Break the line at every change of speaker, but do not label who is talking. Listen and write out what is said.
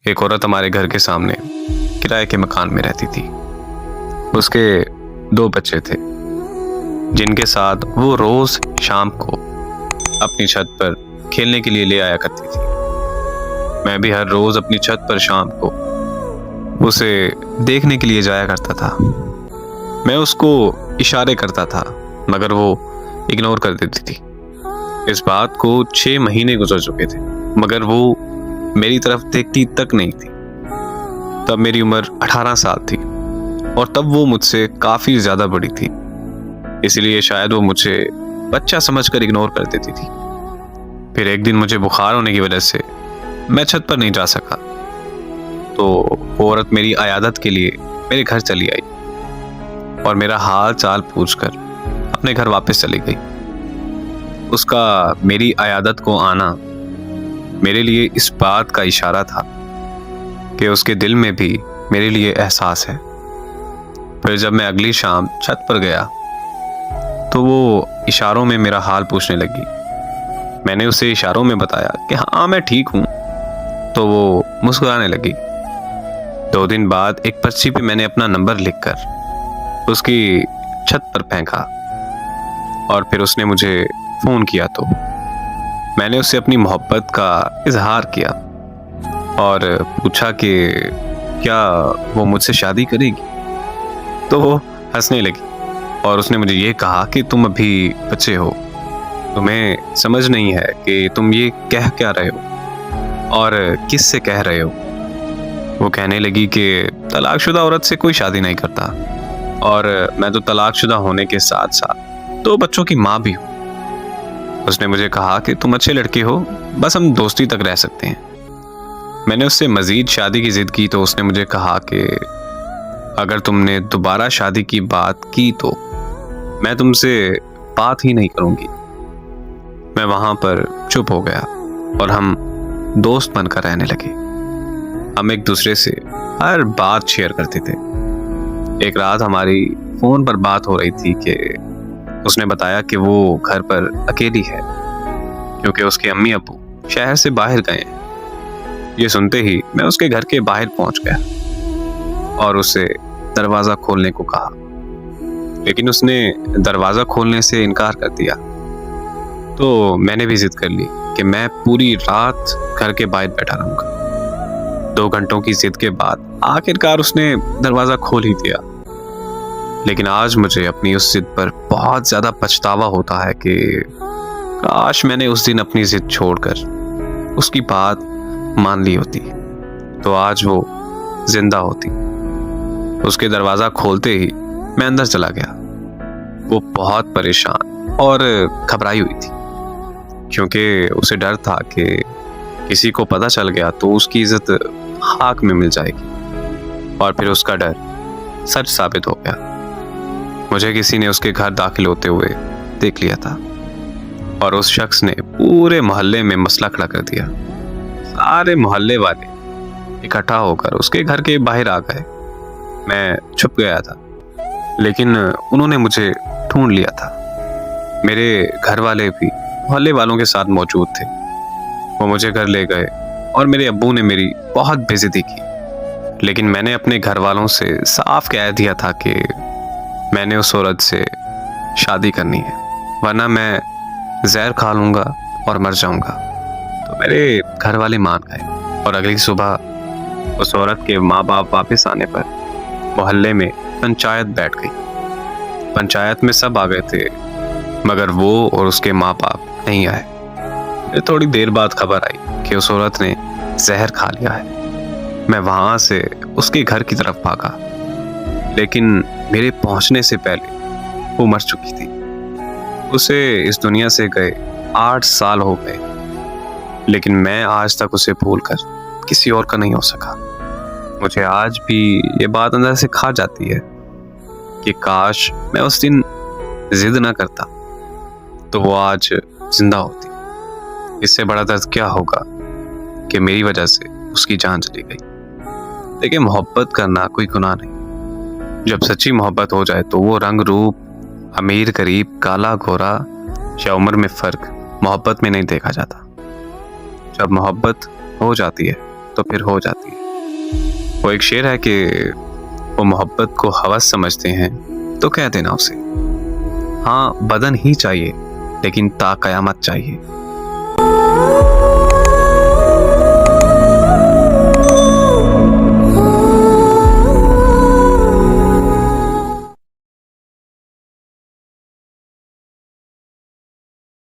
एक औरत हमारे घर के सामने किराए के मकान में रहती थी। उसके 2 बच्चे थे जिनके साथ वो रोज शाम को अपनी छत पर खेलने के लिए ले आया करती थी। मैं भी हर रोज अपनी छत पर शाम को उसे देखने के लिए जाया करता था। मैं उसको इशारे करता था मगर वो इग्नोर कर देती थी। इस बात को 6 महीने गुजर चुके थे मगर वो मेरी तरफ देखती तक नहीं थी। तब मेरी उम्र 18 साल थी और तब वो मुझसे काफी ज्यादा बड़ी थी, इसलिए शायद वो मुझे बच्चा समझकर इग्नोर कर देती थी। फिर एक दिन मुझे बुखार होने की वजह से मैं छत पर नहीं जा सका, तो वो औरत मेरी अयादत के लिए मेरे घर चली आई और मेरा हाल चाल पूछकर अपने घर वापस चली गई। उसका मेरी अयादत को आना मेरे लिए इस बात का इशारा था कि उसके दिल में भी मेरे लिए एहसास है। फिर जब मैं अगली शाम छत पर गया तो वो इशारों में मेरा हाल पूछने लगी। मैंने उसे इशारों में बताया कि हाँ मैं ठीक हूँ, तो वो मुस्कुराने लगी। 2 दिन बाद एक पर्ची पे मैंने अपना नंबर लिखकर उसकी छत पर फेंका और फिर उसने मुझे फोन किया तो मैंने उससे अपनी मोहब्बत का इजहार किया और पूछा कि क्या वो मुझसे शादी करेगी। तो वो हंसने लगी और उसने मुझे ये कहा कि तुम अभी बच्चे हो, तुम्हें समझ नहीं है कि तुम ये कह क्या रहे हो और किस से कह रहे हो। वो कहने लगी कि तलाकशुदा औरत से कोई शादी नहीं करता और मैं तो तलाकशुदा होने के साथ साथ 2 बच्चों की माँ भी हूँ। उसने मुझे कहा कि तुम अच्छे लड़के हो, बस हम दोस्ती तक रह सकते हैं। मैंने उससे मजीद शादी की जिद की तो उसने मुझे कहा कि अगर तुमने दोबारा शादी की बात की तो मैं तुमसे बात ही नहीं करूंगी। मैं वहां पर चुप हो गया और हम दोस्त बनकर रहने लगे। हम एक दूसरे से हर बात शेयर करते थे। एक रात हमारी फोन पर बात हो रही थी कि उसने बताया कि वो घर पर अकेली है क्योंकि उसके अम्मी अब्बू शहर से बाहर गए हैं। ये सुनते ही मैं उसके घर के बाहर पहुंच गया और उसे दरवाजा खोलने को कहा, लेकिन उसने दरवाजा खोलने से इनकार कर दिया। तो मैंने भी जिद कर ली कि मैं पूरी रात घर के बाहर बैठा रहूंगा। 2 घंटों की जिद के बाद आखिरकार उसने दरवाजा खोल ही दिया। लेकिन आज मुझे अपनी उस जिद पर बहुत ज्यादा पछतावा होता है कि काश मैंने उस दिन अपनी जिद छोड़कर उसकी बात मान ली होती तो आज वो जिंदा होती। उसके दरवाजा खोलते ही मैं अंदर चला गया। वो बहुत परेशान और घबराई हुई थी क्योंकि उसे डर था कि किसी को पता चल गया तो उसकी इज्जत खाक में मिल जाएगी और फिर उसका डर सच साबित हो गया। मुझे किसी ने उसके घर दाखिल होते हुए देख लिया था और उस शख्स ने पूरे मोहल्ले में मसला खड़ा कर दिया। सारे मोहल्ले वाले इकट्ठा होकर उसके घर के बाहर आ गए। मैं छुप गया था लेकिन उन्होंने मुझे ढूंढ लिया था। मेरे घर वाले भी मोहल्ले वालों के साथ मौजूद थे। वो मुझे घर ले गए और मेरे अब्बू ने मेरी बहुत बेइज्जती की, लेकिन मैंने अपने घर वालों से साफ कह दिया था कि मैंने उस औरत से शादी करनी है वरना मैं जहर खा लूंगा और मर जाऊंगा। तो मेरे घर वाले मान गए और अगली सुबह उस औरत के माँ बाप वापस आने पर मोहल्ले में पंचायत बैठ गई। पंचायत में सब आ गए थे मगर वो और उसके माँ बाप नहीं आए। फिर थोड़ी देर बाद खबर आई कि उस औरत ने जहर खा लिया है। मैं वहां से उसके घर की तरफ भागा, लेकिन मेरे पहुंचने से पहले वो मर चुकी थी। उसे इस दुनिया से गए 8 साल हो गए, लेकिन मैं आज तक उसे भूलकर किसी और का नहीं हो सका। मुझे आज भी ये बात अंदर से खा जाती है कि काश मैं उस दिन जिद ना करता तो वो आज जिंदा होती। इससे बड़ा दर्द क्या होगा कि मेरी वजह से उसकी जान चली गई। देखिए, मोहब्बत करना कोई गुनाह नहीं। जब सच्ची मोहब्बत हो जाए तो वो रंग रूप, अमीर गरीब, काला गोरा या उम्र में फर्क मोहब्बत में नहीं देखा जाता। जब मोहब्बत हो जाती है तो फिर हो जाती है। वो एक शेर है कि वो मोहब्बत को हवस समझते हैं तो कह देना उसे, हाँ बदन ही चाहिए लेकिन ता कयामत चाहिए।